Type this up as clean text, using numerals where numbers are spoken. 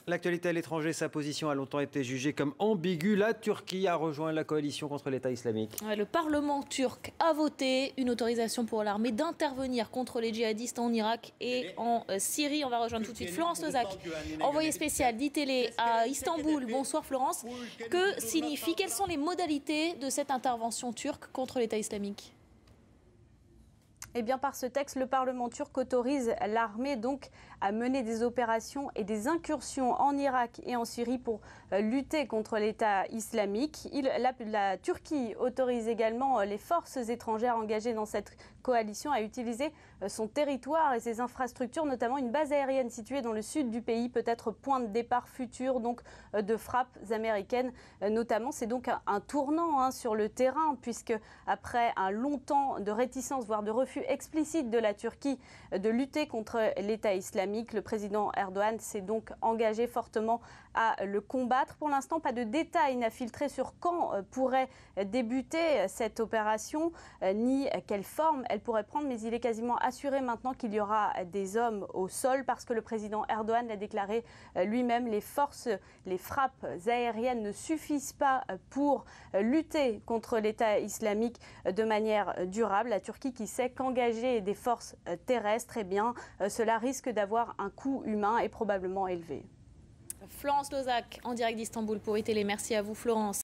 L'actualité à l'étranger, sa position a longtemps été jugée comme ambiguë. La Turquie a rejoint la coalition contre l'État islamique. Le Parlement turc a voté une autorisation pour l'armée d'intervenir contre les djihadistes en Irak et en Syrie. On va rejoindre tout de suite Florence Lozak, envoyée spéciale d'ITélé à Istanbul. Bonsoir Florence. Que signifie, quelles sont les modalités de cette intervention turque contre l'État islamique ? Eh bien, par ce texte, le Parlement turc autorise l'armée donc à mener des opérations et des incursions en Irak et en Syrie pour lutter contre l'État islamique. La Turquie autorise également les forces étrangères engagées dans cette coalition à utiliser son territoire et ses infrastructures, notamment une base aérienne située dans le sud du pays, peut être point de départ futur donc de frappes américaines notamment. C'est donc un tournant sur le terrain, puisque après un long temps de réticence, voire de refus explicite de la Turquie de lutter contre l'État islamique, le président Erdogan s'est donc engagé fortement à le combattre. Pour l'instant, pas de détails n'a filtré sur quand pourrait débuter cette opération, ni quelle forme elle pourrait prendre, mais il est quasiment assuré maintenant qu'il y aura des hommes au sol, parce que le président Erdogan l'a déclaré lui-même, les frappes aériennes ne suffisent pas pour lutter contre l'État islamique de manière durable. La Turquie qui sait qu'engager des forces terrestres, eh bien, cela risque d'avoir un coût humain et probablement élevé. Florence Lozak, en direct d'Istanbul pour ITélé. Merci à vous Florence.